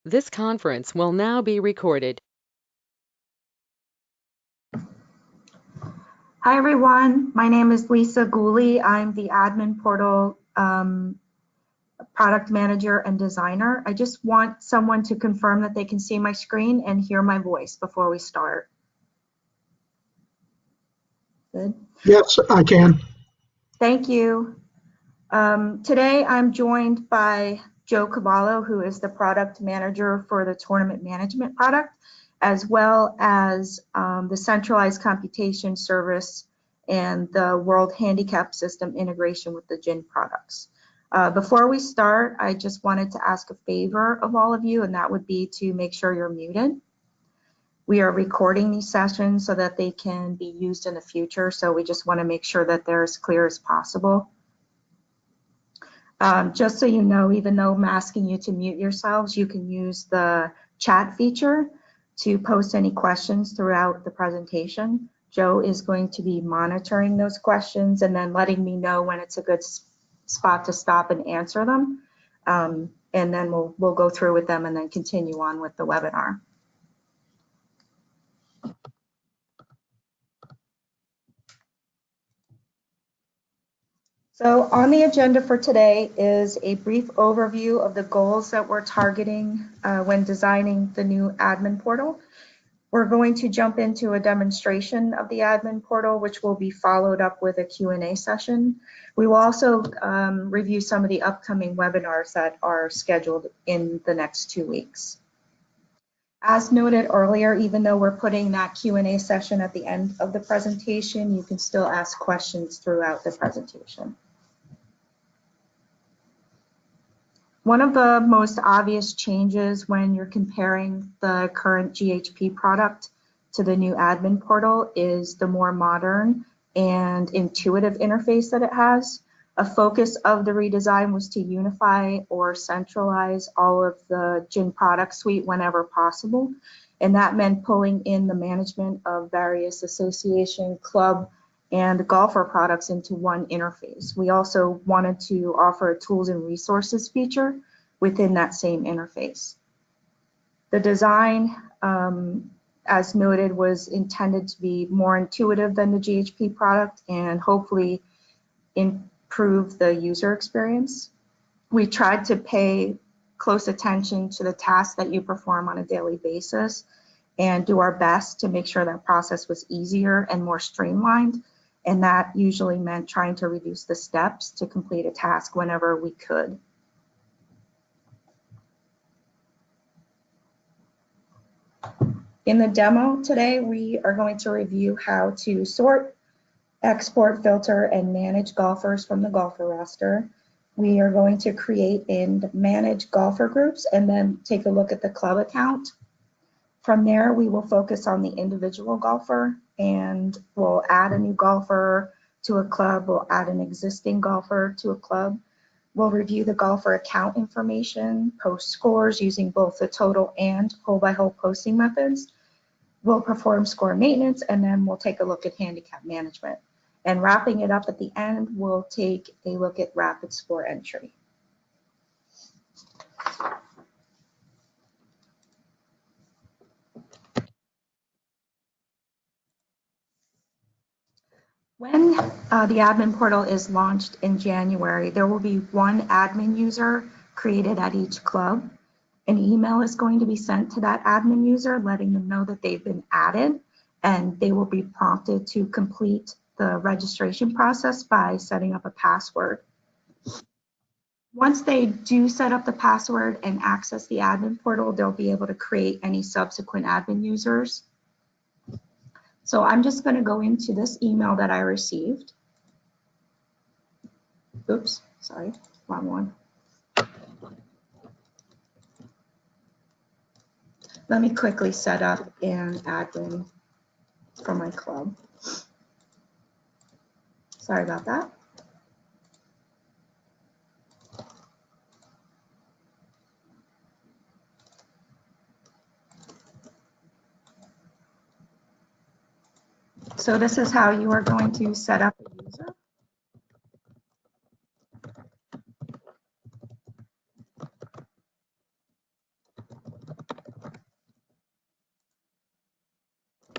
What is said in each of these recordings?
This conference will now be recorded. Hi, everyone. My name is Lisa Gooley. I'm the admin portal product manager and designer. I just want someone to confirm that they can see my screen and hear my voice before we start. Good. Yes, I can. Thank you. Today, I'm joined by Joe Cavallo, who is the product manager for the tournament management product, as well as the centralized computation service and the World Handicap System integration with the GIN products. Before we start, I just wanted to ask a favor of all of you, and that would be to make sure you're muted. We are recording these sessions so that they can be used in the future, so we just want to make sure that they're as clear as possible. Just so you know, even though I'm asking you to mute yourselves, you can use the chat feature to post any questions throughout the presentation. Joe is going to be monitoring those questions and then letting me know when it's a good spot to stop and answer them. And then we'll go through with them and then continue on with the webinar. So on the agenda for today is a brief overview of the goals that we're targeting when designing the new admin portal. We're going to jump into a demonstration of the admin portal, which will be followed up with a Q&A session. We will also review some of the upcoming webinars that are scheduled in the next 2 weeks. As noted earlier, even though we're putting that Q&A session at the end of the presentation, you can still ask questions throughout the presentation. One of the most obvious changes when you're comparing the current GHP product to the new admin portal is the more modern and intuitive interface that it has. A focus of the redesign was to unify or centralize all of the GIN product suite whenever possible. And that meant pulling in the management of various association, club, and golfer products into one interface. We also wanted to offer a tools and resources feature within that same interface. The design, as noted, was intended to be more intuitive than the GHP product and hopefully improve the user experience. We tried to pay close attention to the tasks that you perform on a daily basis and do our best to make sure that process was easier and more streamlined. And that usually meant trying to reduce the steps to complete a task whenever we could. In the demo today, we are going to review how to sort, export, filter, and manage golfers from the golfer roster. We are going to create and manage golfer groups and then take a look at the club account. From there, we will focus on the individual golfer and we'll add a new golfer to a club. We'll add an existing golfer to a club. We'll review the golfer account information, post scores using both the total and hole-by-hole posting methods. We'll perform score maintenance, and then we'll take a look at handicap management. And wrapping it up at the end, we'll take a look at rapid score entry. When the admin portal is launched in January, there will be one admin user created at each club. An email is going to be sent to that admin user letting them know that they've been added, and they will be prompted to complete the registration process by setting up a password. Once they do set up the password and access the admin portal, they'll be able to create any subsequent admin users. So I'm just going to go into this email that I received. Oops, sorry, wrong one. Let me quickly set up an admin for my club. Sorry about that. So this is how you are going to set up a user.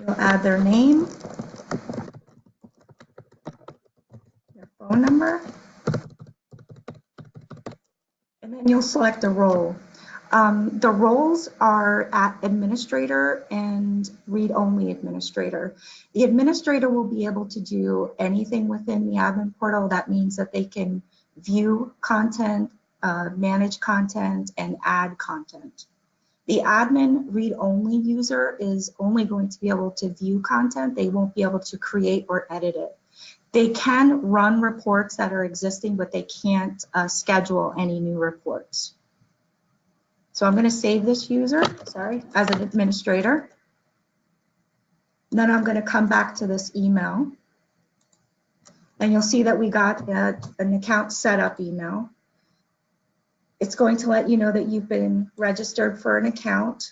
You'll add their name, their phone number, and then you'll select a role. The roles are at administrator and read-only administrator. The administrator will be able to do anything within the admin portal. That means that they can view content, manage content, and add content. The admin read-only user is only going to be able to view content. They won't be able to create or edit it. They can run reports that are existing, but they can't schedule any new reports. So I'm going to save this user, as an administrator. Then I'm going to come back to this email. And you'll see that we got an account setup email. It's going to let you know that you've been registered for an account.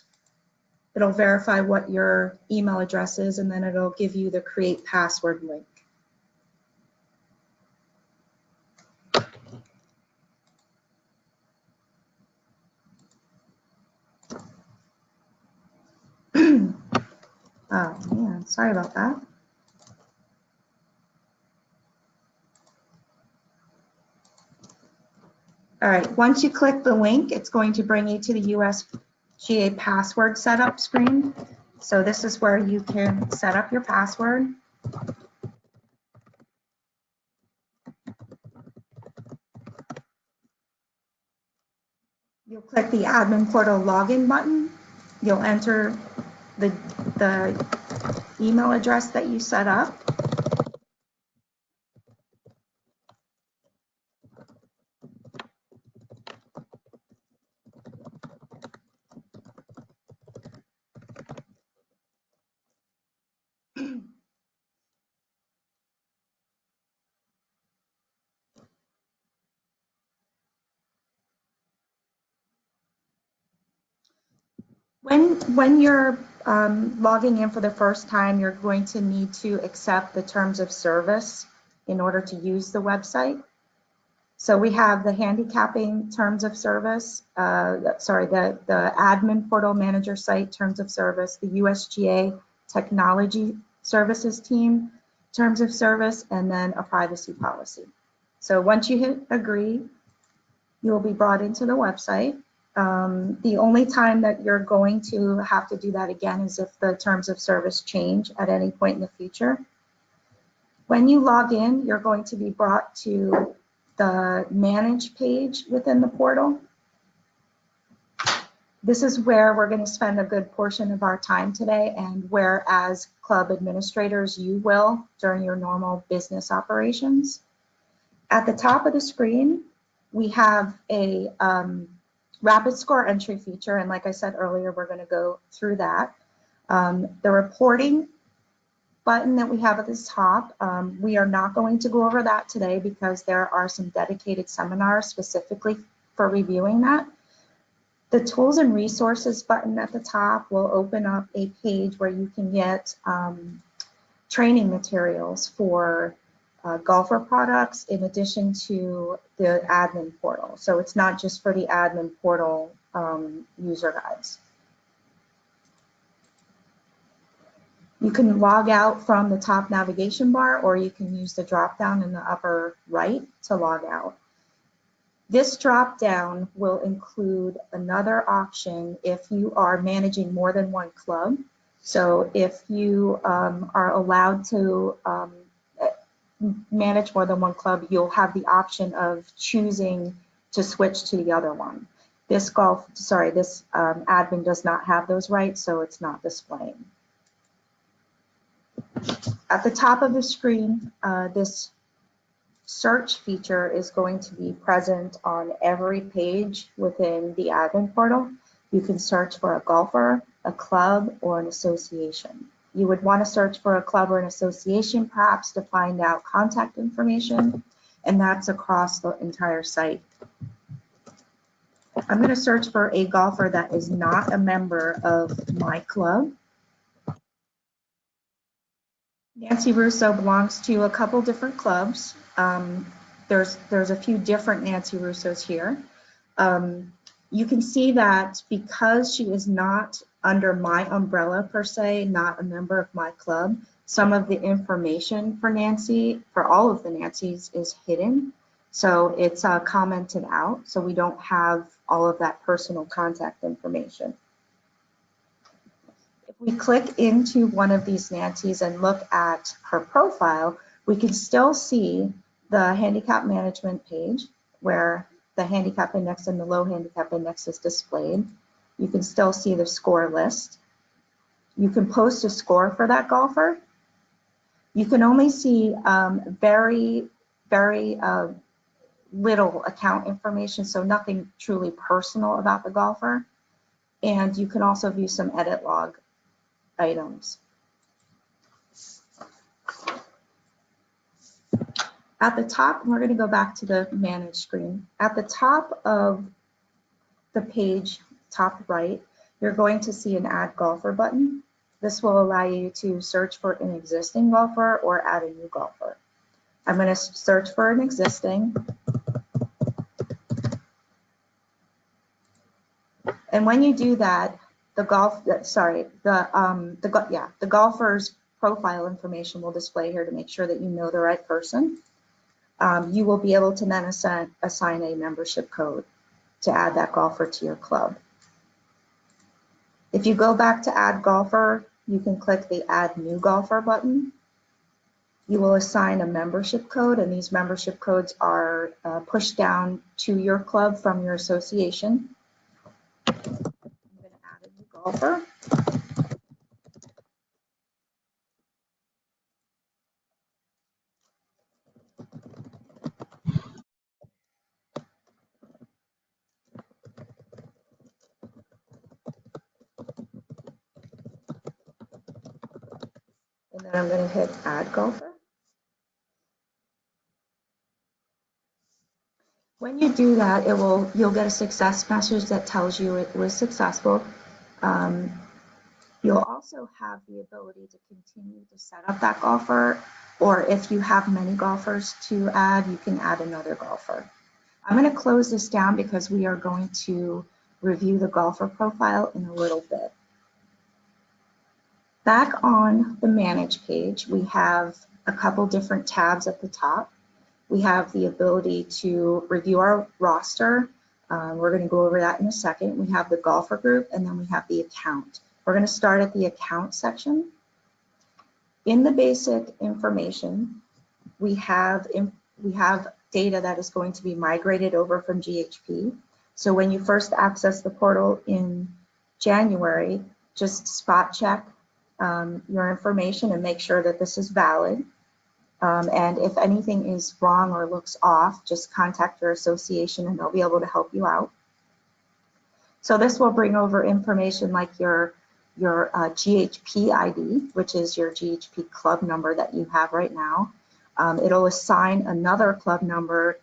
It'll verify what your email address is, and then it'll give you the create password link. Oh man, sorry about that. All right, once you click the link, it's going to bring you to the USGA password setup screen. So this is where you can set up your password. You'll click the admin portal login button. You'll enter the email address that you set up. When you're logging in for the first time, you're going to need to accept the terms of service in order to use the website. So we have the handicapping terms of service, the admin portal manager site terms of service, the USGA technology services team terms of service, and then a privacy policy. So once you hit agree, you will be brought into the website. The only time that you're going to have to do that again is if the terms of service change at any point in the future. When you log in, you're going to be brought to the manage page within the portal. This is where we're going to spend a good portion of our time today, and where as club administrators you will during your normal business operations. At the top of the screen, we have a rapid score entry feature, and like I said earlier, we're going to go through that. The reporting button that we have at the top, we are not going to go over that today because there are some dedicated seminars specifically for reviewing that. The tools and resources button at the top will open up a page where you can get training materials for golfer products in addition to the admin portal. So it's not just for the admin portal user guides. You can log out from the top navigation bar, or you can use the drop down in the upper right to log out. This drop down will include another option if you are managing more than one club. So if you are allowed to manage more than one club, you'll have the option of choosing to switch to the other one. This admin does not have those rights, so it's not displaying. At the top of the screen, this search feature is going to be present on every page within the admin portal. You can search for a golfer, a club, or an association. You would want to search for a club or an association perhaps to find out contact information, and that's across the entire site. I'm going to search for a golfer that is not a member of my club. Nancy Russo belongs to a couple different clubs. There's a few different Nancy Russos here. You can see that because she is not under my umbrella per se, not a member of my club, some of the information for Nancy, for all of the Nancys, is hidden. So it's commented out, so we don't have all of that personal contact information. If we click into one of these Nancys and look at her profile, we can still see the handicap management page where the handicap index and the low handicap index is displayed. You can still see the score list. You can post a score for that golfer. You can only see very little account information, so nothing truly personal about the golfer. And you can also view some edit log items. At the top, we're going to go back to the manage screen. At the top of the page, top right, you're going to see an add golfer button. This will allow you to search for an existing golfer or add a new golfer. I'm going to search for an existing. And when you do that, the golfer's profile information will display here to make sure that you know the right person. You will be able to then assign a membership code to add that golfer to your club. If you go back to add golfer, you can click the add new golfer button. You will assign a membership code, and these membership codes are pushed down to your club from your association. I'm going to add a new golfer. And then I'm going to hit add golfer. When you do that, you'll get a success message that tells you it was successful. You'll also have the ability to continue to set up that golfer, or if you have many golfers to add, you can add another golfer. I'm going to close this down because we are going to review the golfer profile in a little bit. Back on the manage page, we have a couple different tabs at the top. We have the ability to review our roster. We're going to go over that in a second. We have the golfer group, and then we have the account. We're going to start at the account section. In the basic information, we have data that is going to be migrated over from GHP. So when you first access the portal in January, just spot check your information and make sure that this is valid. And if anything is wrong or looks off, just contact your association and they'll be able to help you out. So this will bring over information like your GHP ID, which is your GHP club number that you have right now. It'll assign another club number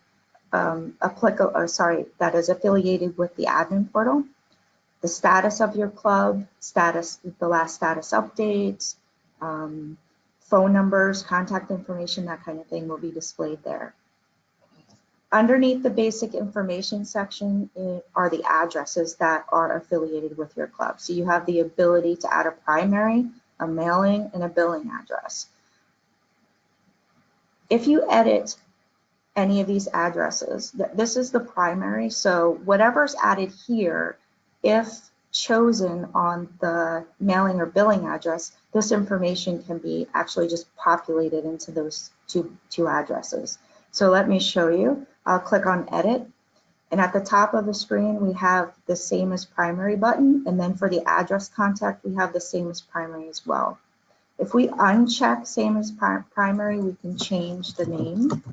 that is affiliated with the admin portal. The status of your club, the last status updates, phone numbers, contact information, that kind of thing will be displayed there. Underneath the basic information section are the addresses that are affiliated with your club. So you have the ability to add a primary, a mailing, and a billing address. If you edit any of these addresses, this is the primary, so whatever's added here, if chosen on the mailing or billing address, this information can be actually just populated into those two addresses. So let me show you. I'll click on edit, and at the top of the screen we have the same as primary button, and then for the address contact we have the same as primary as well. If we uncheck same as primary, we can change the name.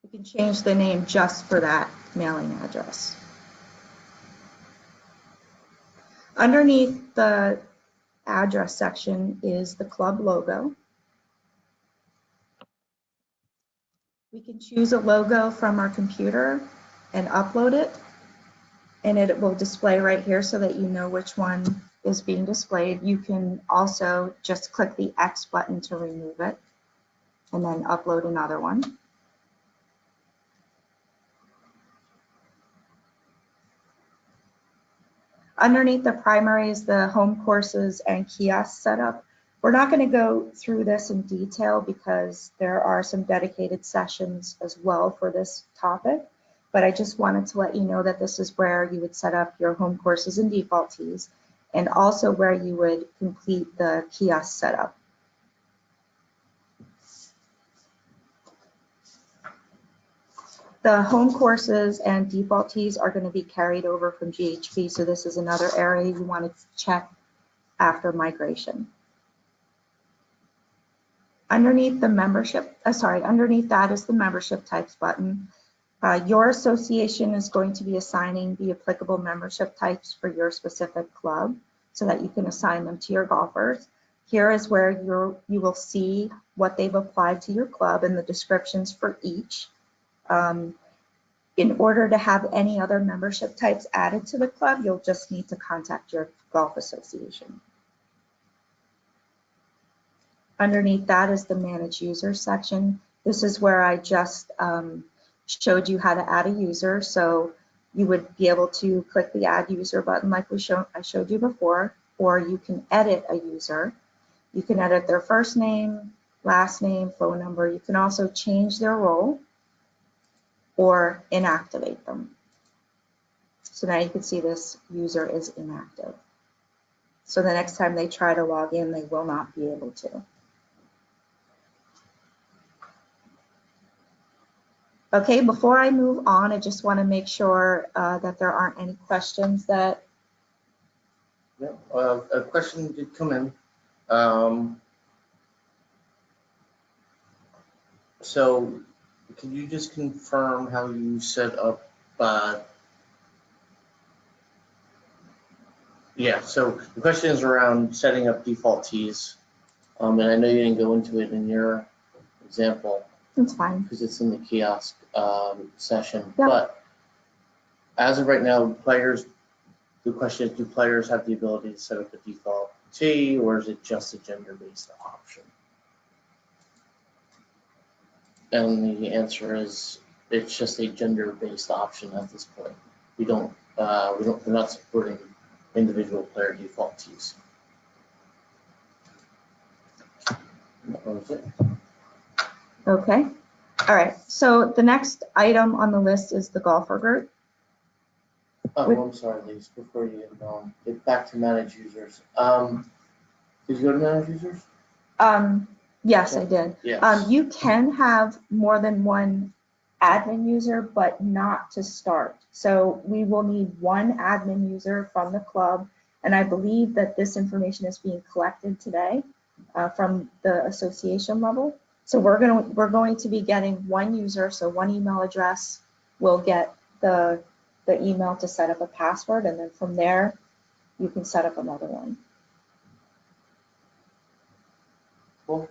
You can change the name just for that mailing address. Underneath the address section is the club logo. We can choose a logo from our computer and upload it, and it will display right here so that you know which one is being displayed. You can also just click the X button to remove it and then upload another one. Underneath the primary is the home courses and kiosk setup. We're not going to go through this in detail because there are some dedicated sessions as well for this topic, but I just wanted to let you know that this is where you would set up your home courses and defaultees, and also where you would complete the kiosk setup. The home courses and defaultees are going to be carried over from GHP, so this is another area you want to check after migration. Underneath the membership, underneath that is the membership types button. Your association is going to be assigning the applicable membership types for your specific club so that you can assign them to your golfers. Here is where you will see what they've applied to your club and the descriptions for each. In order to have any other membership types added to the club, you'll just need to contact your golf association. Underneath that is the Manage Users section. This is where I just showed you how to add a user. So you would be able to click the Add User button like I showed you before, or you can edit a user. You can edit their first name, last name, phone number. You can also change their role or inactivate them. So now you can see this user is inactive. So the next time they try to log in, they will not be able to. Okay, before I move on, I just want to make sure that there aren't any questions that... Yeah, a question did come in. So can you just confirm how you set up yeah, so the question is around setting up defaultees, and I know you didn't go into it in your example. It's fine. Because it's in the kiosk session. Yep. But as of right now, the question is, do players have the ability to set up a defaultee, or is it just a gender-based option? And the answer is, it's just a gender-based option at this point. We're not supporting individual player defaultees. That was it. Okay. All right. So the next item on the list is the golfer group. Oh, I'm sorry, Lise, before you get back to manage users. Did you go to manage users? Yes, I did. Yes. You can have more than one admin user, but not to start. So we will need one admin user from the club, and I believe that this information is being collected today from the association level. So we're going to be getting one user, so one email address will get the email to set up a password, and then from there you can set up another one. Cool.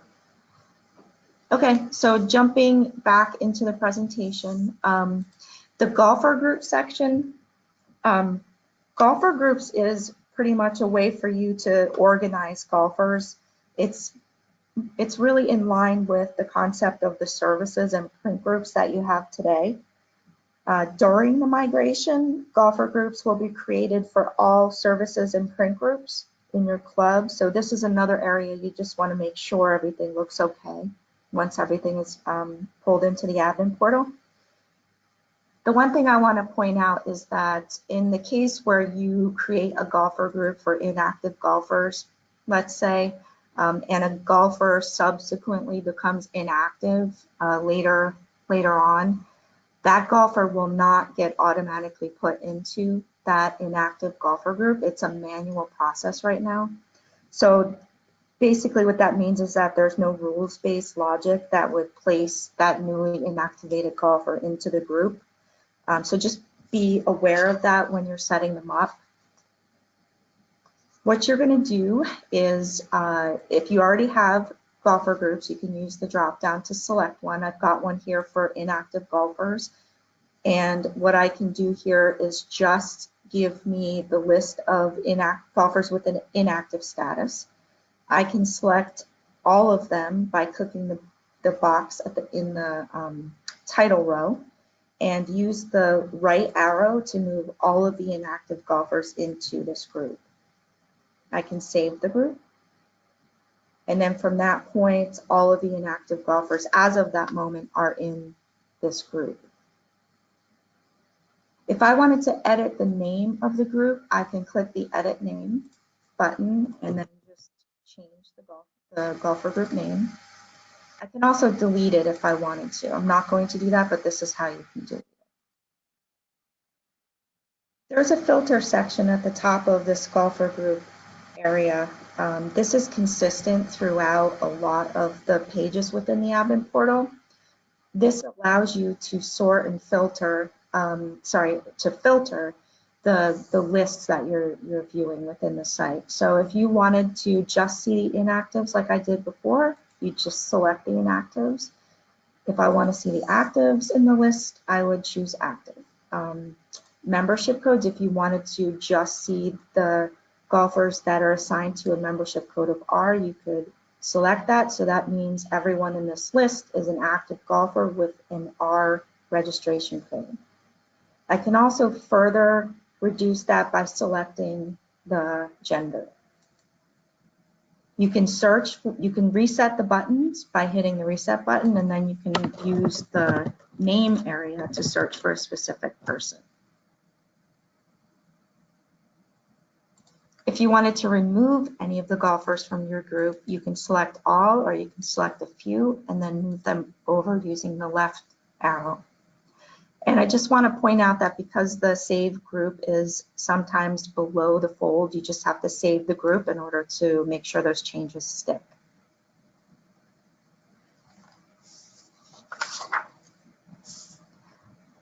Okay, so jumping back into the presentation, the golfer group section. Golfer groups is pretty much a way for you to organize golfers. It's really in line with the concept of the services and print groups that you have today. During the migration, golfer groups will be created for all services and print groups in your club. So this is another area you just want to make sure everything looks okay once everything is pulled into the admin portal. The one thing I want to point out is that in the case where you create a golfer group for inactive golfers, let's say, and a golfer subsequently becomes inactive later on, that golfer will not get automatically put into that inactive golfer group. It's a manual process right now. So basically what that means is that there's no rules-based logic that would place that newly inactivated golfer into the group. So just be aware of that when you're setting them up. What you're going to do is, if you already have golfer groups, you can use the drop down to select one. I've got one here for inactive golfers. And what I can do here is just give me the list of golfers with an inactive status. I can select all of them by clicking the box in the title row. and use the right arrow to move all of the inactive golfers into this group. I can save the group. And then from that point, all of the inactive golfers as of that moment are in this group. If I wanted to edit the name of the group, I can click the Edit Name button and then just change the golfer group name. I can also delete it if I wanted to. I'm not going to do that, but this is how you can do it. There's a filter section at the top of this golfer group area. This is consistent throughout a lot of the pages within the admin portal. This allows you to sort and filter, filter the lists that you're viewing within the site. So if you wanted to just see the inactives like I did before, you just select the inactives. If I want to see the actives in the list, I would choose active. Membership codes, if you wanted to just see the golfers that are assigned to a membership code of R, you could select that. So that means everyone in this list is an active golfer with an R registration code. I can also further reduce that by selecting the gender. You can search, you can reset the buttons by hitting the reset button, and then you can use the name area to search for a specific person. If you wanted to remove any of the golfers from your group, you can select all, or you can select a few and then move them over using the left arrow. And I just want to point out that because the save group is sometimes below the fold, you just have to save the group in order to make sure those changes stick.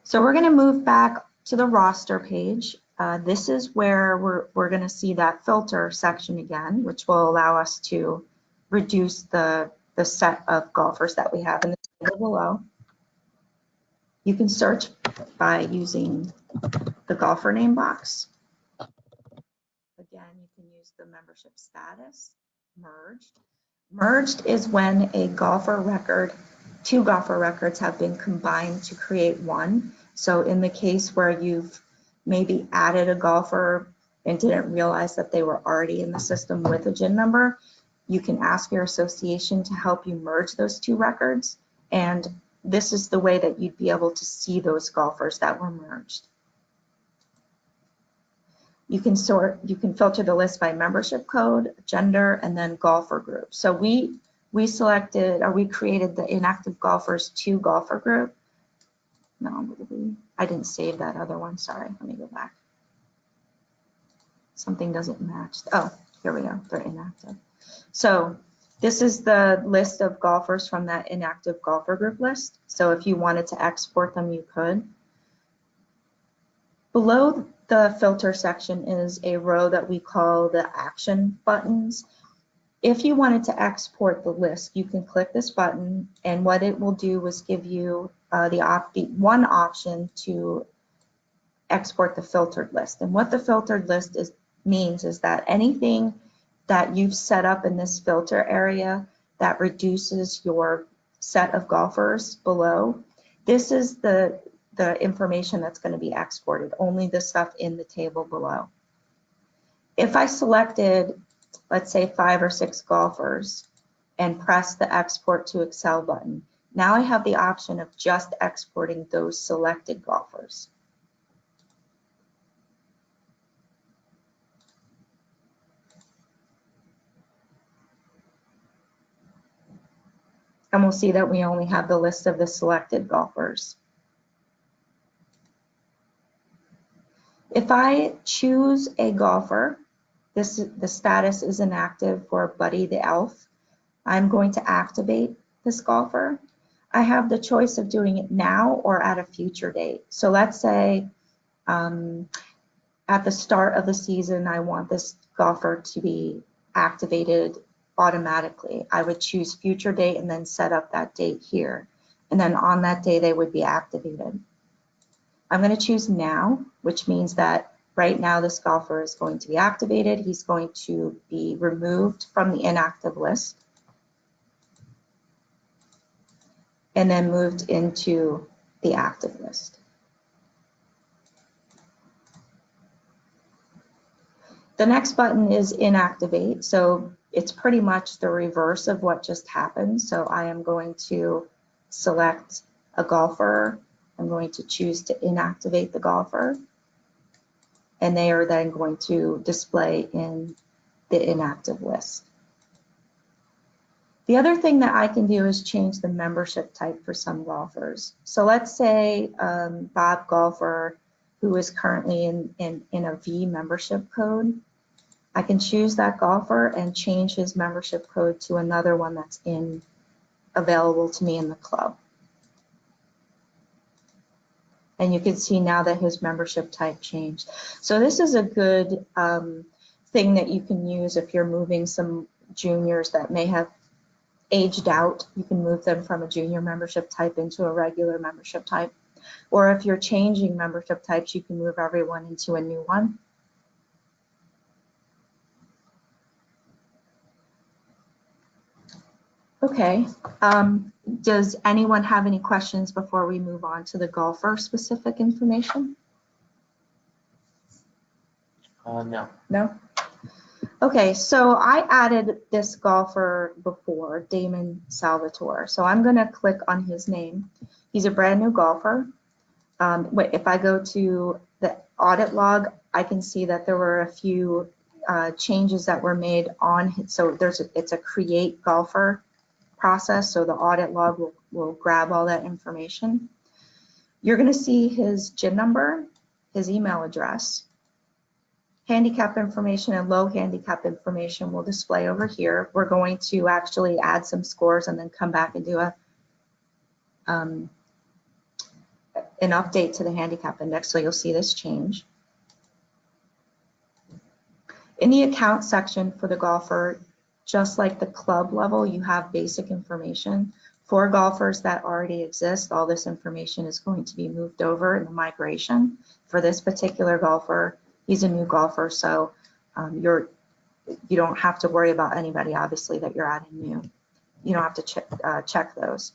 So we're going to move back to the roster page. This is where we're going to see that filter section again, which will allow us to reduce the set of golfers that we have in the table below. You can search by using the golfer name box. Again, you can use the membership status, merged. Merged is when a golfer record, two golfer records have been combined to create one. So in the case where you've maybe added a golfer and didn't realize that they were already in the system with a GIN number, you can ask your association to help you merge those two records. And this is the way that you'd be able to see those golfers that were merged. You can filter the list by membership code, gender, and then golfer group. So we created the inactive golfers 2 golfer group. No, I didn't save that other one, sorry, let me go back. Something doesn't match. Oh, here we go, they're inactive. So this is the list of golfers from that inactive golfer group list. So if you wanted to export them, you could. Below the filter section is a row that we call the action buttons. If you wanted to export the list, you can click this button, and what it will do is give you the one option to export the filtered list. And what the filtered list means is that anything that you've set up in this filter area that reduces your set of golfers below, this is the information that's going to be exported, only the stuff in the table below. If I selected, let's say 5 or 6 golfers and press the export to Excel button, now I have the option of just exporting those selected golfers. And we'll see that we only have the list of the selected golfers. If I choose a golfer, the status is inactive for Buddy the Elf. I'm going to activate this golfer. I have the choice of doing it now or at a future date. So let's say at the start of the season, I want this golfer to be activated automatically. I would choose future date and then set up that date here. And then on that day, they would be activated. I'm going to choose now, which means that right now this golfer is going to be activated. He's going to be removed from the inactive list and then moved into the active list. The next button is inactivate. So it's pretty much the reverse of what just happened. So I am going to select a golfer. I'm going to choose to inactivate the golfer. And they are then going to display in the inactive list. The other thing that I can do is change the membership type for some golfers. So let's say Bob Golfer, who is currently in a V membership code, I can choose that golfer and change his membership code to another one that's available to me in the club. And you can see now that his membership type changed. So this is a good thing that you can use if you're moving some juniors that may have aged out. You can move them from a junior membership type into a regular membership type. Or if you're changing membership types, you can move everyone into a new one. Okay, does anyone have any questions before we move on to the golfer specific information? No. No? Okay, so I added this golfer before, Damon Salvatore. So I'm gonna click on his name. He's a brand new golfer. If I go to the audit log, I can see that there were a few changes that were made on his, so it's a create golfer process, so the audit log will grab all that information. You're going to see his GIN number, his email address, handicap information and low handicap information will display over here. We're going to actually add some scores and then come back and do an update to the handicap index, so you'll see this change. In the account section for the golfer, just like the club level, you have basic information. For golfers that already exist, all this information is going to be moved over in the migration. For this particular golfer, he's a new golfer, so you don't have to worry about anybody, obviously, that you're adding new. You don't have to check those.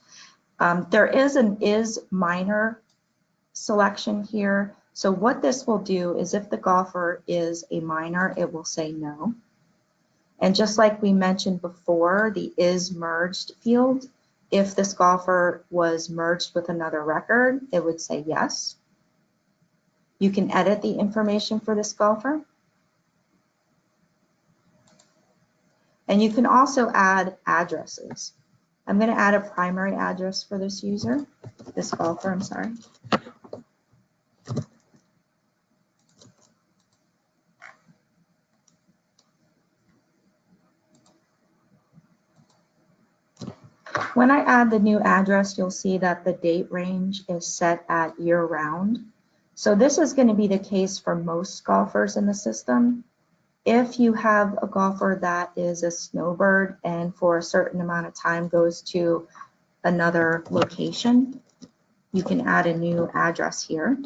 There is an is minor selection here. So what this will do is if the golfer is a minor, it will say no. And just like we mentioned before, the is merged field, if this golfer was merged with another record, it would say yes. You can edit the information for this golfer. And you can also add addresses. I'm going to add a primary address for this user, this golfer, I'm sorry. When I add the new address, you'll see that the date range is set at year round. So this is going to be the case for most golfers in the system. If you have a golfer that is a snowbird and for a certain amount of time goes to another location, you can add a new address here.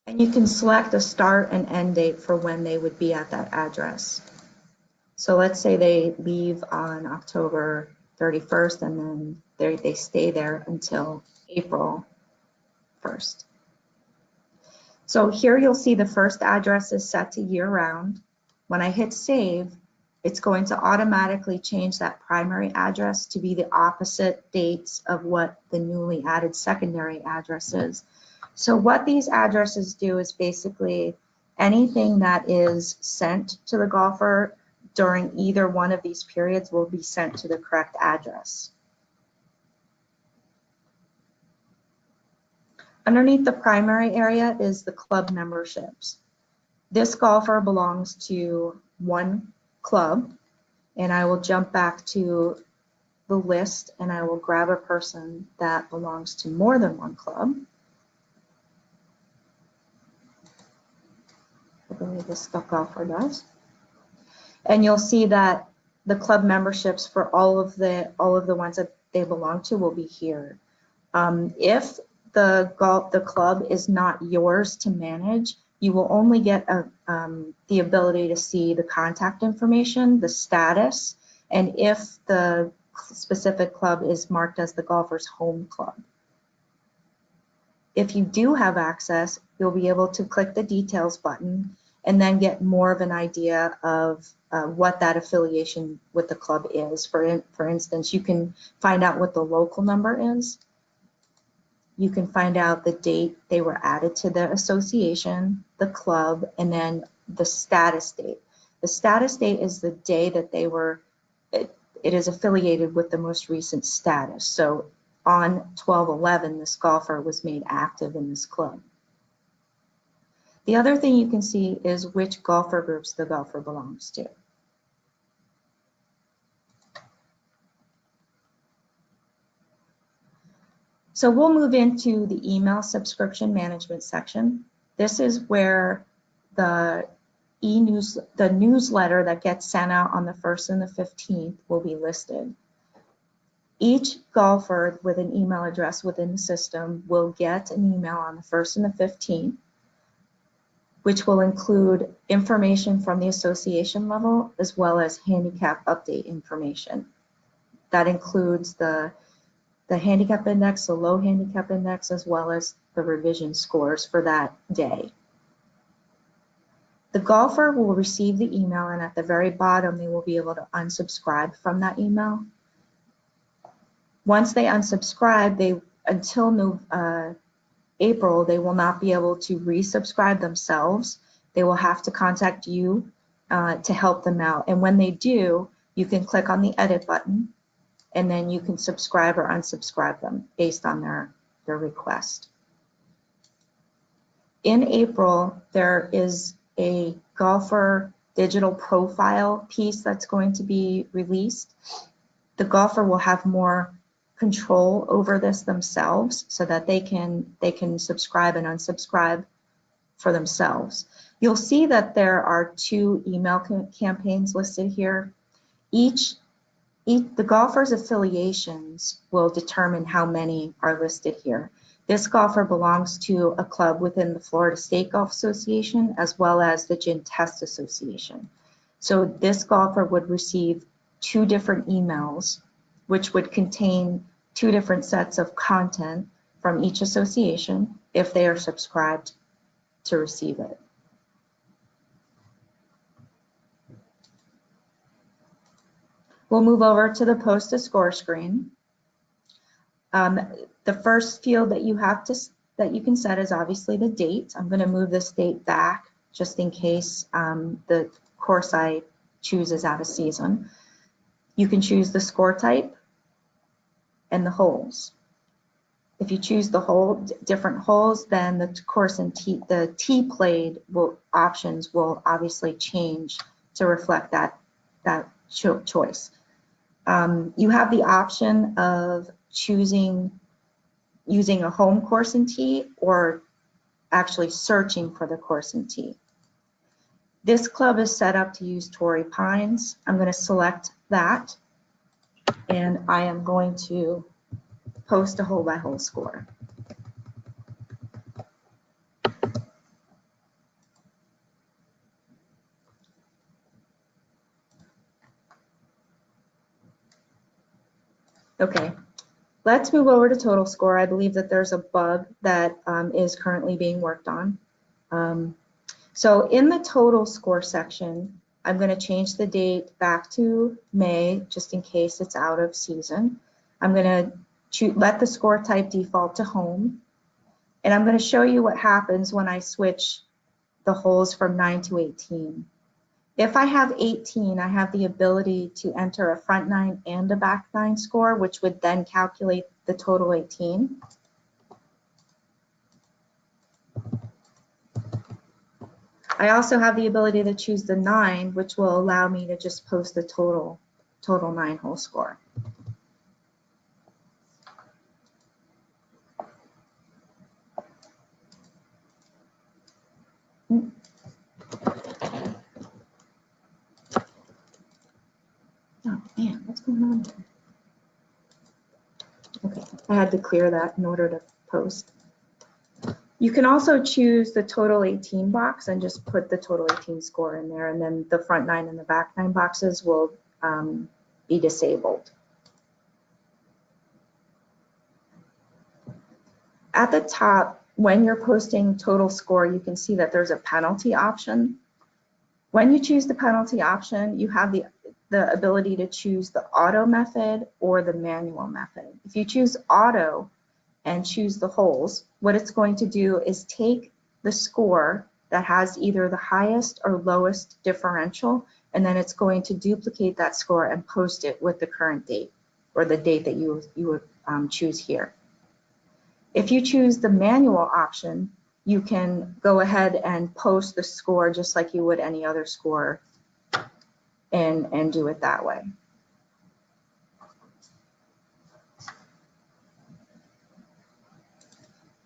And you can select a start and end date for when they would be at that address. So let's say they leave on October 31st and then they stay there until April 1st. So here you'll see the first address is set to year round. When I hit save, it's going to automatically change that primary address to be the opposite dates of what the newly added secondary address is. So what these addresses do is basically anything that is sent to the golfer during either one of these periods will be sent to the correct address. Underneath the primary area is the club memberships. This golfer belongs to one club, and I will jump back to the list and I will grab a person that belongs to more than one club. I believe this golfer does. And you'll see that the club memberships for all of the ones that they belong to will be here. If the club is not yours to manage, you will only get the ability to see the contact information, the status, and if the specific club is marked as the golfer's home club. If you do have access, you'll be able to click the details button and then get more of an idea of what that affiliation with the club is. For instance, you can find out what the local number is. You can find out the date they were added to the association, the club, and then the status date. The status date is the day that they were, it is affiliated with the most recent status. So on 12/11, this golfer was made active in this club. The other thing you can see is which golfer groups the golfer belongs to. So we'll move into the email subscription management section. This is where the newsletter that gets sent out on the 1st and the 15th will be listed. Each golfer with an email address within the system will get an email on the 1st and the 15th, which will include information from the association level as well as handicap update information. That includes the handicap index, the low handicap index, as well as the revision scores for that day. The golfer will receive the email, and at the very bottom, they will be able to unsubscribe from that email. Once they unsubscribe, until April, they will not be able to resubscribe themselves. They will have to contact you to help them out. And when they do, you can click on the edit button, and then you can subscribe or unsubscribe them based on their request. In April, there is a golfer digital profile piece that's going to be released. The golfer will have more control over this themselves so that they can subscribe and unsubscribe for themselves. You'll see that there are 2 email campaigns listed here. The golfer's affiliations will determine how many are listed here. This golfer belongs to a club within the Florida State Golf Association as well as the Gin Test Association. So this golfer would receive 2 different emails, which would contain 2 different sets of content from each association if they are subscribed to receive it. We'll move over to the post a score screen. The first field that you can set is obviously the date. I'm going to move this date back just in case the course I choose is out of season. You can choose the score type and the holes. If you choose the different holes, then the course and the tee played options will obviously change to reflect that choice. You have the option of using a home course and tee or actually searching for the course and tee. This club is set up to use Torrey Pines. I'm going to select that, and I am going to post a hole-by-hole score. Okay, let's move over to total score. I believe that there's a bug that is currently being worked on. So in the total score section, I'm going to change the date back to May, just in case it's out of season. I'm going to let the score type default to home. And I'm going to show you what happens when I switch the holes from 9 to 18. If I have 18, I have the ability to enter a front 9 and a back 9 score, which would then calculate the total 18. I also have the ability to choose the 9, which will allow me to just post the total 9-hole score. Oh man, what's going on here? Okay, I had to clear that in order to post. You can also choose the total 18 box and just put the total 18 score in there, and then the front 9 and the back 9 boxes will be disabled. At the top, when you're posting total score, you can see that there's a penalty option. When you choose the penalty option, you have the ability to choose the auto method or the manual method. If you choose auto and choose the holes, what it's going to do is take the score that has either the highest or lowest differential, and then it's going to duplicate that score and post it with the current date or the date that you would choose here. If you choose the manual option, you can go ahead and post the score just like you would any other score and do it that way.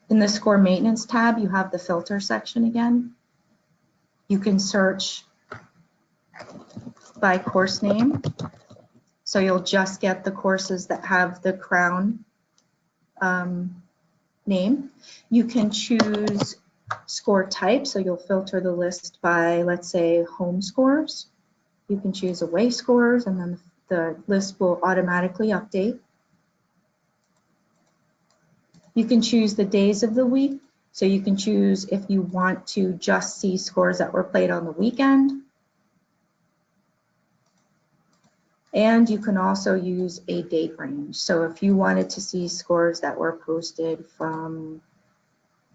In the score maintenance tab, you have the filter section again. You can search by course name. So you'll just get the courses that have the Crown name. You can choose score type. So you'll filter the list by, let's say, home scores. You can choose away scores, and then the list will automatically update. You can choose the days of the week. So you can choose if you want to just see scores that were played on the weekend. And you can also use a date range. So if you wanted to see scores that were posted from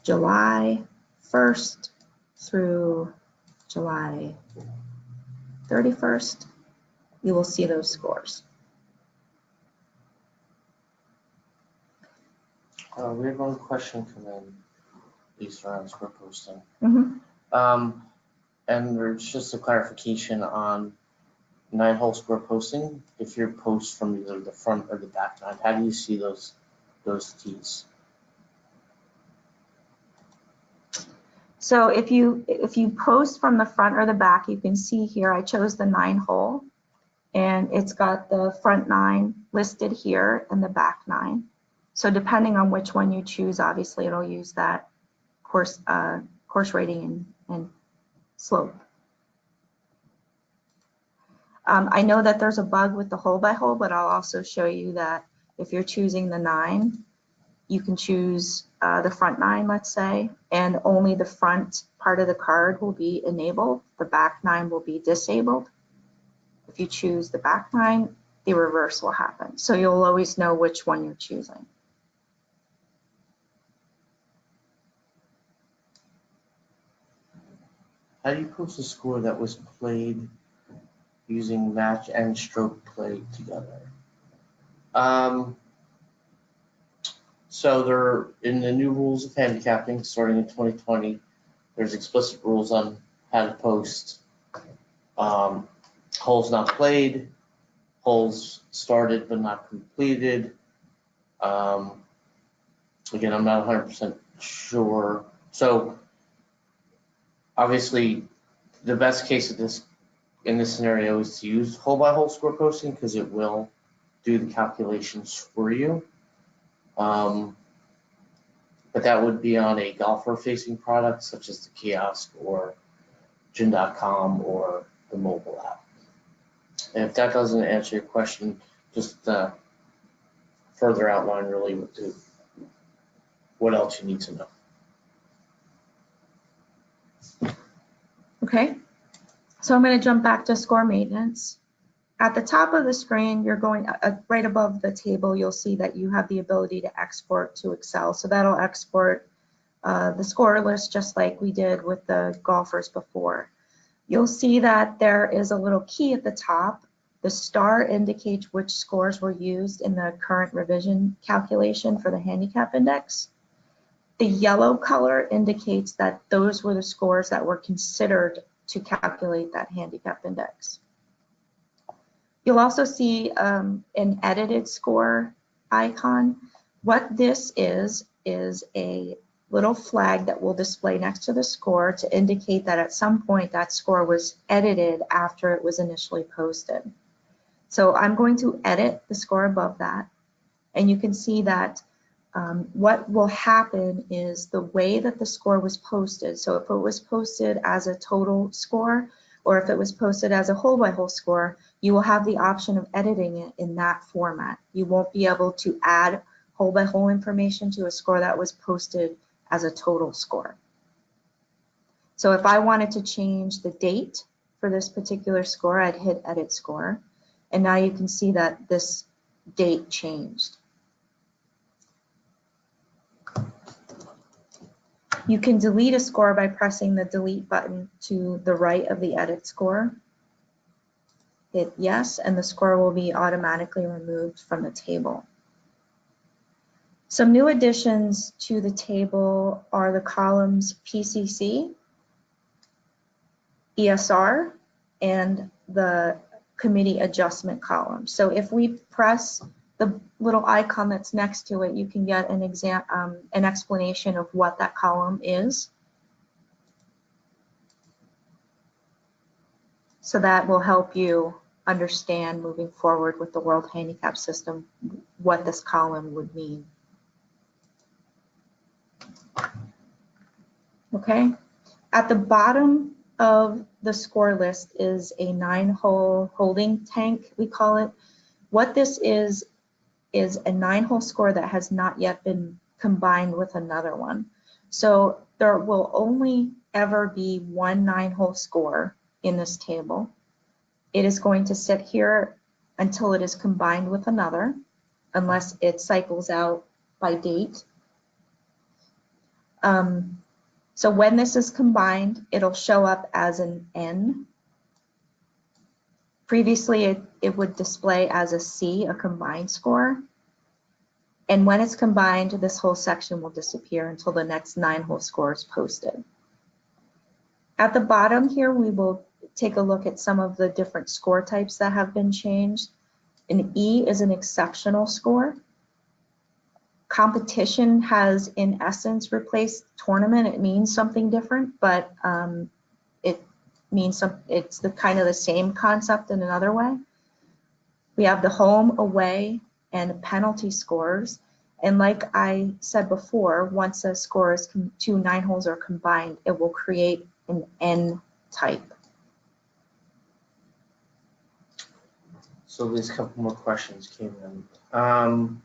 July 1st through July 31st, you will see those scores. We have one question come in, Lisa, around score posting. Mm-hmm. And there's just a clarification on 9-hole score posting. If you post from either the front or the back 9, how do you see those keys? So if you post from the front or the back, you can see here I chose the 9-hole, and it's got the front 9 listed here and the back 9. So depending on which one you choose, obviously it'll use that course rating and slope. I know that there's a bug with the hole by hole, but I'll also show you that if you're choosing the 9, you can choose the front 9, let's say, and only the front part of the card will be enabled. The back 9 will be disabled. If you choose the back 9, the reverse will happen. So you'll always know which one you're choosing. How do you post a score that was played using match and stroke play together? So there, in the new rules of handicapping starting in 2020, there's explicit rules on how to post holes not played, holes started but not completed. Again, I'm not 100% sure. So obviously, the best case of this in this scenario is to use hole by hole score posting because it will do the calculations for you. But that would be on a golfer facing product such as the kiosk or gym.com or the mobile app. And if that doesn't answer your question, just further outline really what else you need to know. Okay, so I'm going to jump back to score maintenance. At the top of the screen, you're going right above the table, you'll see that you have the ability to export to Excel. So that'll export the score list just like we did with the golfers before. You'll see that there is a little key at the top. The star indicates which scores were used in the current revision calculation for the handicap index. The yellow color indicates that those were the scores that were considered to calculate that handicap index. You'll also see an edited score icon. What this is a little flag that will display next to the score to indicate that at some point that score was edited after it was initially posted. So I'm going to edit the score above that, and you can see that what will happen is the way that the score was posted. So if it was posted as a total score, or if it was posted as a whole by whole score, you will have the option of editing it in that format. You won't be able to add whole by whole information to a score that was posted as a total score. So if I wanted to change the date for this particular score, I'd hit edit score. And now you can see that this date changed. You can delete a score by pressing the delete button to the right of the edit score. Hit yes, and the score will be automatically removed from the table. Some new additions to the table are the columns PCC, ESR, and the committee adjustment column. So if we press the little icon that's next to it, you can get an explanation of what that column is. So that will help you understand moving forward with the World Handicap System what this column would mean. Okay, at the bottom of the score list is a 9-hole holding tank, we call it. What this is a 9-hole score that has not yet been combined with another one. So there will only ever be one 9-hole score in this table. It is going to sit here until it is combined with another, unless it cycles out by date. So when this is combined, it'll show up as an N. Previously, it would display as a C, a combined score. And when it's combined, this whole section will disappear until the next 9-hole score is posted. At the bottom here, we will take a look at some of the different score types that have been changed. An E is an exceptional score. Competition has, in essence, replaced tournament. It means something different, but it means it's the kind of the same concept in another way. We have the home, away, and penalty scores. And like I said before, once a score is 2 9-holes are combined, it will create an N type. So there's a couple more questions came in.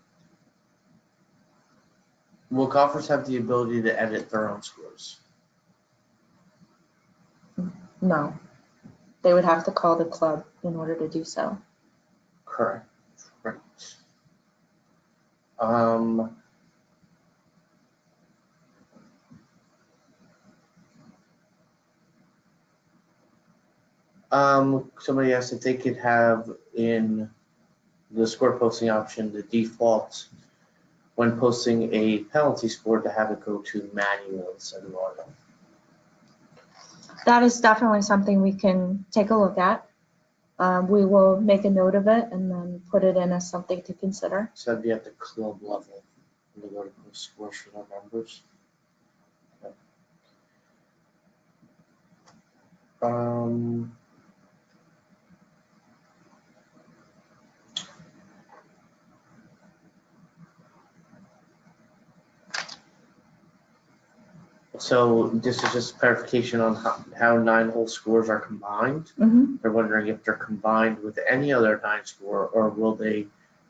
Will golfers have the ability to edit their own scores? No, they would have to call the club in order to do so. Correct. Right. Somebody asked if they could have in the score posting option the default when posting a penalty score to have it go to manual instead of auto. That is definitely something we can take a look at. We will make a note of it and then put it in as something to consider. So that'd be at the club level when they go to post scores for their members. So this is just clarification on how 9-hole scores are combined. Mm-hmm. They're wondering if they're combined with any other 9 score, or will they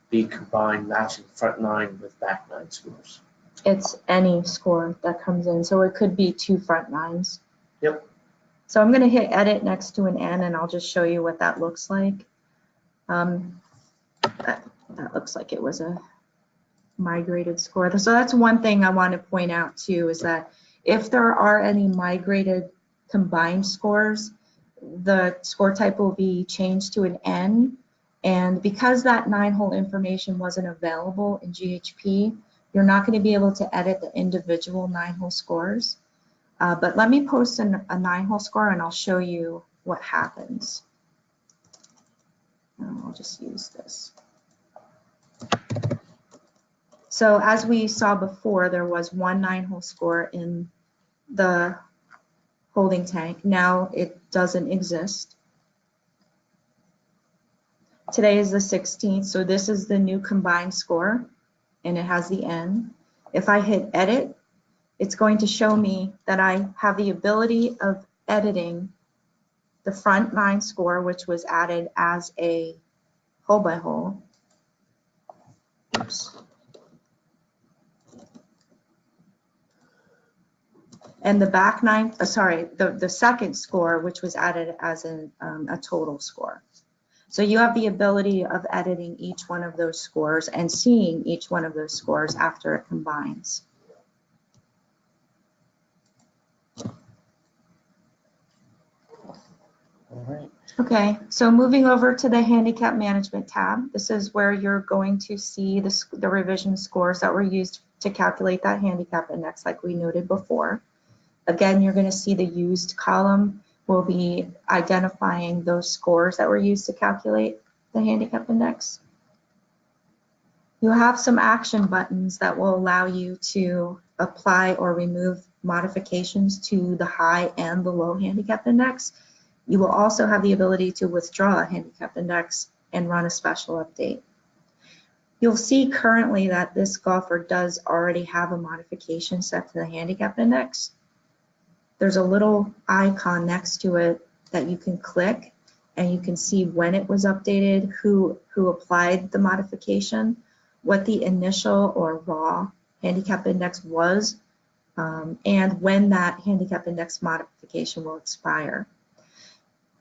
be combined matching front 9 with back 9 scores? It's any score that comes in, so it could be 2 front 9s. Yep. So I'm going to hit edit next to an N, and I'll just show you what that looks like. That looks like it was a migrated score. So that's one thing I want to point out too, is that if there are any migrated combined scores, the score type will be changed to an N. And because that 9-hole information wasn't available in GHP, you're not going to be able to edit the individual 9-hole scores. But let me post a 9-hole score and I'll show you what happens. I'll just use this. So as we saw before, there was one 9-hole score in the holding tank. Now it doesn't exist. Today is the 16th, so this is the new combined score, and it has the N. If I hit edit, it's going to show me that I have the ability of editing the front 9 score, which was added as a hole by hole. Oops. And the back 9, the second score, which was added as a total score. So you have the ability of editing each one of those scores and seeing each one of those scores after it combines. All right. Okay, so moving over to the handicap management tab, this is where you're going to see the revision scores that were used to calculate that handicap index like we noted before. Again, you're going to see the used column will be identifying those scores that were used to calculate the handicap index. You'll have some action buttons that will allow you to apply or remove modifications to the high and the low handicap index. You will also have the ability to withdraw a handicap index and run a special update. You'll see currently that this golfer does already have a modification set to the handicap index. There's a little icon next to it that you can click, and you can see when it was updated, who applied the modification, what the initial or raw handicap index was, and when that handicap index modification will expire.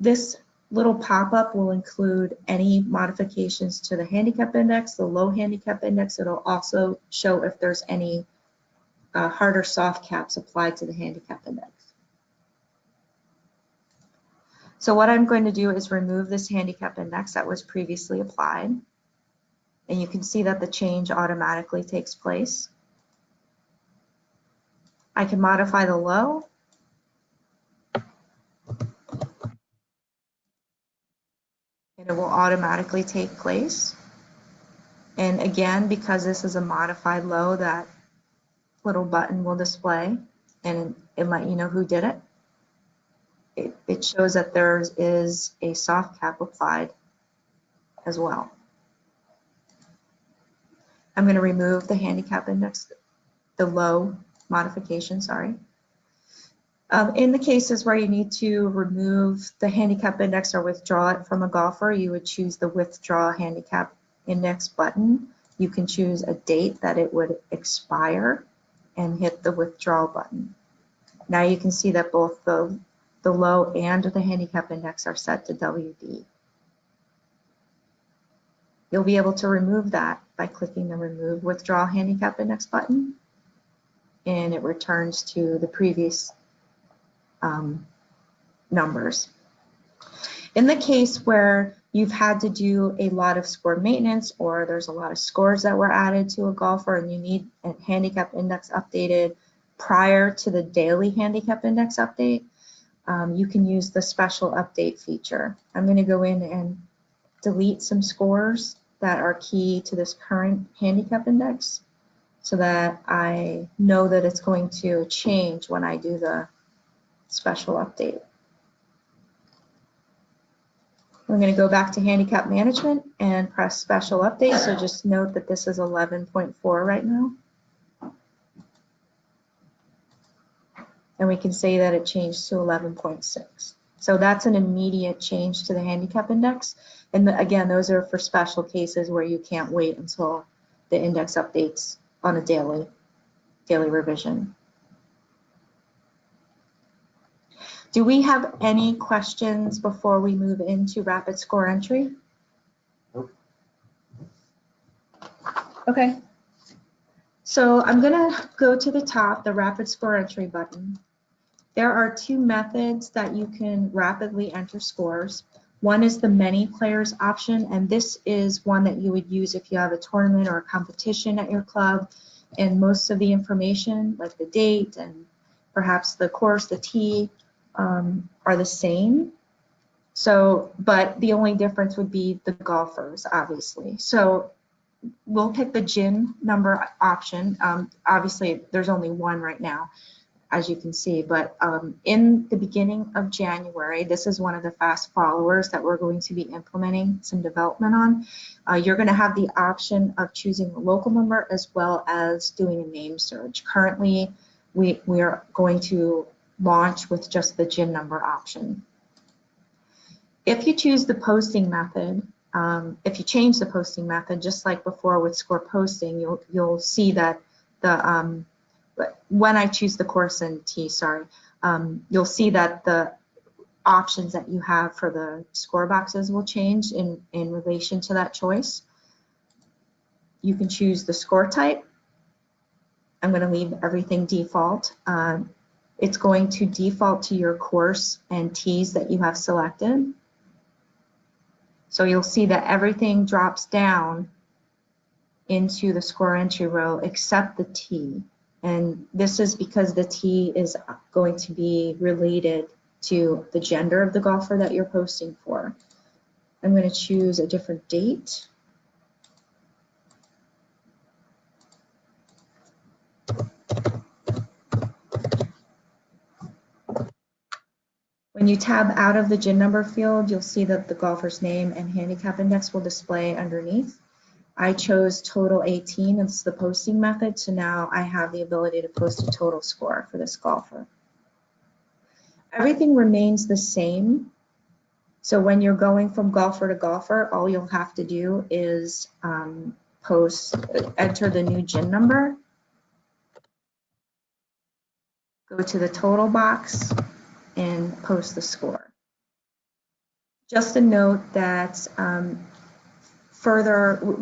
This little pop-up will include any modifications to the handicap index, the low handicap index. It'll also show if there's any hard or soft caps applied to the handicap index. So what I'm going to do is remove this handicap index that was previously applied. And you can see that the change automatically takes place. I can modify the low. And it will automatically take place. And again, because this is a modified low, that little button will display and it let you know who did it. It shows that there is a soft cap applied as well. I'm going to remove the handicap index, the low modification, sorry. In the cases where you need to remove the handicap index or withdraw it from a golfer, you would choose the withdraw handicap index button. You can choose a date that it would expire and hit the withdrawal button. Now you can see that both the low and the handicap index are set to WD. You'll be able to remove that by clicking the remove withdraw handicap index button, and it returns to the previous numbers. In the case where you've had to do a lot of score maintenance, or there's a lot of scores that were added to a golfer and you need a handicap index updated prior to the daily handicap index update, you can use the special update feature. I'm going to go in and delete some scores that are key to this current handicap index so that I know that it's going to change when I do the special update. I'm going to go back to handicap management and press special update. So just note that this is 11.4 right now. And we can say that it changed to 11.6. So that's an immediate change to the handicap index. And again, those are for special cases where you can't wait until the index updates on a daily revision. Do we have any questions before we move into rapid score entry? Nope. Okay. So I'm going to go to the top, the rapid score entry button. There are two methods that you can rapidly enter scores. One is the many players option, and this is one that you would use if you have a tournament or a competition at your club, and most of the information, like the date and perhaps the course, the tee, are the same. So, but the only difference would be the golfers, obviously. So we'll pick the GIN number option. Obviously, there's only one right now. as you can see. But in the beginning of January, this is one of the fast followers that we're going to be implementing some development on. You're going to have the option of choosing a local number as well as doing a name search. Currently, we are going to launch with just the GIN number option. If you choose the posting method, if you change the posting method, just like before with score posting, you'll see that the when I choose the course in T, you'll see that the options that you have for the score boxes will change in relation to that choice. You can choose the score type. I'm going to leave everything default. It's going to default to your course and T's that you have selected. So you'll see that everything drops down into the score entry row except the T. And this is because the T is going to be related to the gender of the golfer that you're posting for. I'm going to choose a different date. When you tab out of the GIN number field, you'll see that the golfer's name and handicap index will display underneath. I chose total 18, it's the posting method, so now I have the ability to post a total score for this golfer. Everything remains the same, so when you're going from golfer to golfer, all you'll have to do is enter the new GIN number, go to the total box, and post the score. Just a note that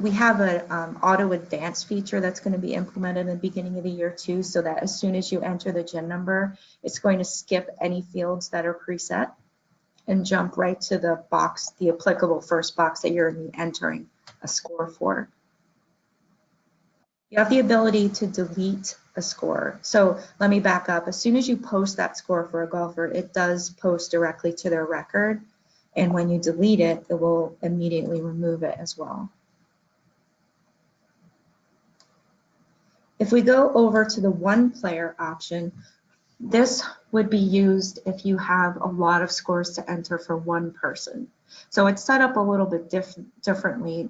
we have an auto advance feature that's going to be implemented in the beginning of the year too, so that as soon as you enter the GIN number, it's going to skip any fields that are preset and jump right to the box, the applicable first box that you're entering a score for. You have the ability to delete a score. So let me back up. As soon as you post that score for a golfer, it does post directly to their record. And when you delete it, it will immediately remove it as well. If we go over to the one player option, this would be used if you have a lot of scores to enter for one person. So it's set up a little bit differently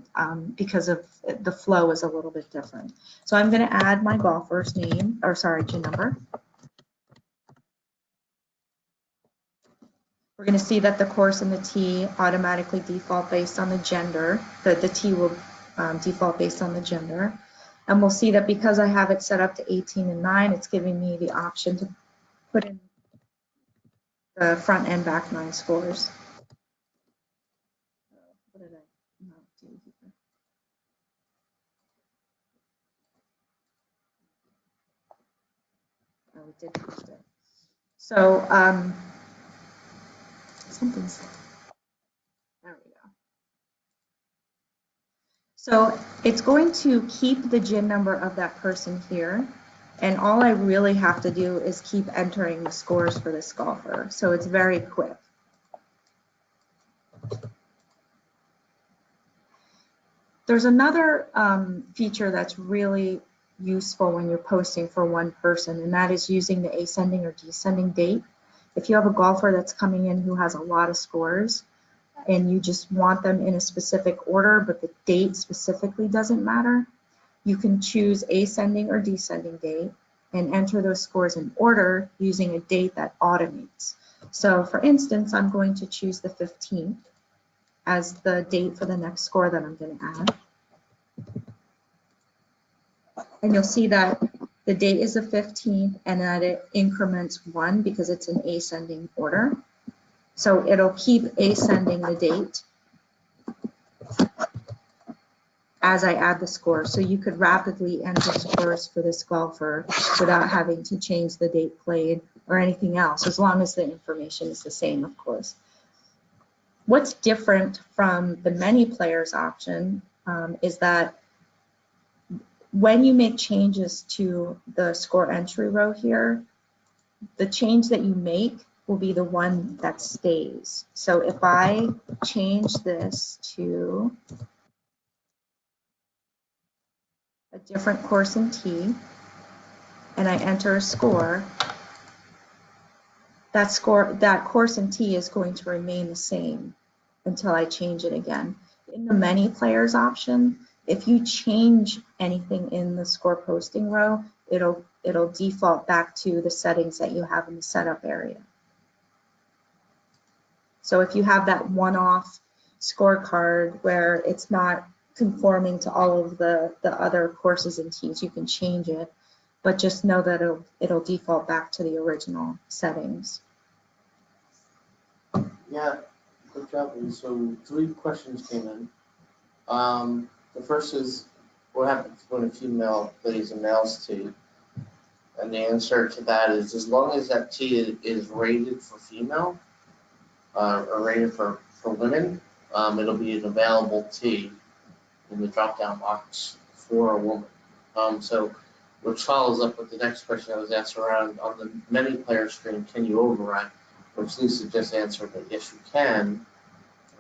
because of the flow is a little bit different. So I'm going to add my golfer's name, or sorry, GIN number. We're going to see that the course and the T automatically default based on the gender. The T will default based on the gender. And we'll see that because I have it set up to 18 and 9, it's giving me the option to put in the front and back 9 scores. What did I not do here? Oh, we did post it. So something's, there we go. So it's going to keep the GIN number of that person here, and all I really have to do is keep entering the scores for this golfer. So it's very quick. There's another feature that's really useful when you're posting for one person, and that is using the ascending or descending date. If you have a golfer that's coming in who has a lot of scores and you just want them in a specific order, but the date specifically doesn't matter, you can choose ascending or descending date and enter those scores in order using a date that automates. So for instance, I'm going to choose the 15th as the date for the next score that I'm going to add. And you'll see that the date is the 15th and that it increments 1 because it's an ascending order. So it'll keep ascending the date as I add the score. So you could rapidly enter scores for this golfer without having to change the date played or anything else, as long as the information is the same, of course. What's different from the many players option is that when you make changes to the score entry row here, the change that you make will be the one that stays. So if I change this to a different course in T and I enter a score, that course in T is going to remain the same until I change it again. In the many players option, if you change anything in the score posting row, it'll default back to the settings that you have in the setup area. So if you have that one-off scorecard where it's not conforming to all of the other courses and teams, you can change it, but just know that it'll default back to the original settings. Yeah, good job. And so 3 questions came in. The first is, what happens when a female plays a male's tee? And the answer to that is, as long as that tee is rated for female, or rated for women, it'll be an available tee in the drop-down box for a woman. So which follows up with the next question I was asked around on the many player screen, can you override? Which Lisa just answered that yes, you can.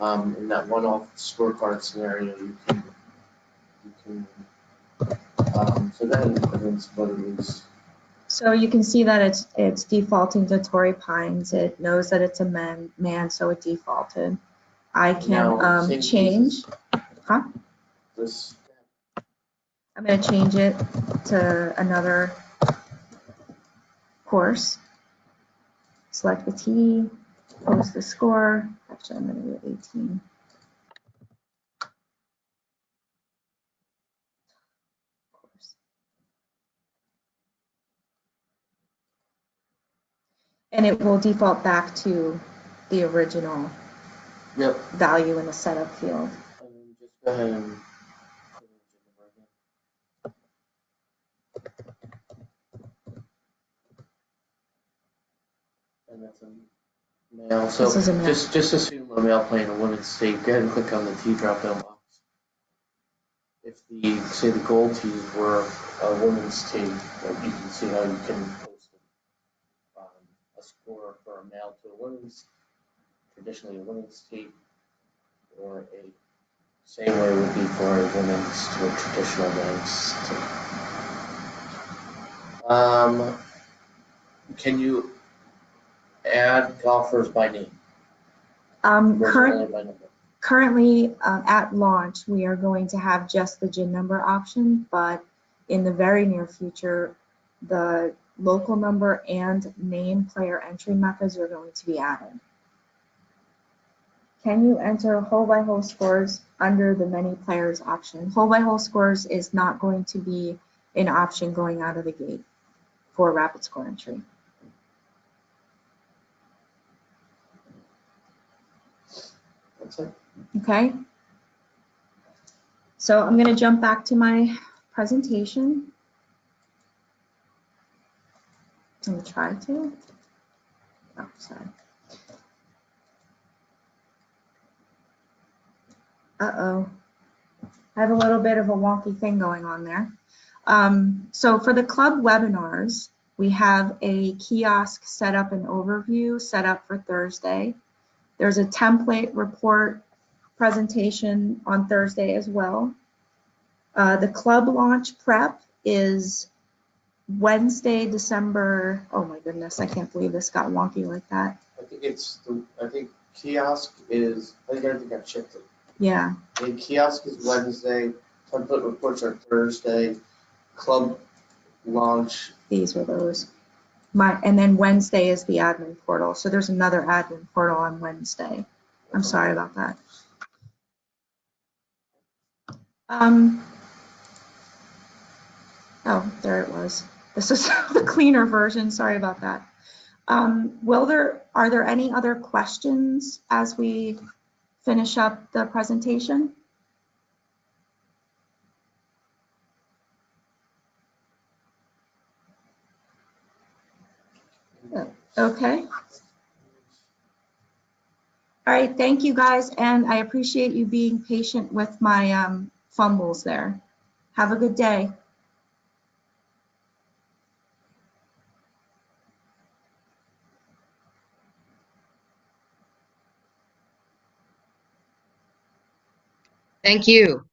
In that one-off scorecard scenario, you can. So then, what it is. So you can see that it's defaulting to Torrey Pines. It knows that it's a man, so it defaulted. I can change. Huh? This. I'm going to change it to another course. Select the T, post the score. Actually, I'm going to do 18. And it will default back to the original value in the setup field. And then just go ahead and that's a male. So this is a male. just assume a male playing a women's tee. Go ahead and click on the T drop down box. If say the gold tees were a women's tee, you can see how you can post a score for a male to a women's, traditionally a women's tee, or a same way would be for a women's to a traditional men's tee. Can you add golfers by name? Currently, at launch, we are going to have just the GIN number option, but in the very near future, the local number and name player entry methods are going to be added. Can you enter hole-by-hole scores under the many players option? Hole-by-hole scores is not going to be an option going out of the gate for rapid score entry. That's it. Okay. So I'm going to jump back to my presentation. I'm going to try to. Oh, sorry. Uh-oh. I have a little bit of a wonky thing going on there. So for the club webinars, we have a kiosk setup and overview set up for Thursday. There's a template report presentation on Thursday as well. The club launch prep is Wednesday, December, oh my goodness, I can't believe this got wonky like that. I think kiosk is, I think everything got shifted. Yeah. The kiosk is Wednesday, template reports are Thursday, club launch. These were those. And then Wednesday is the admin portal. So there's another admin portal on Wednesday. I'm sorry about that. Oh, there it was. This is the cleaner version. Sorry about that. Are there any other questions as we finish up the presentation? Okay. All right, thank you guys, and I appreciate you being patient with my fumbles there. Have a good day. Thank you.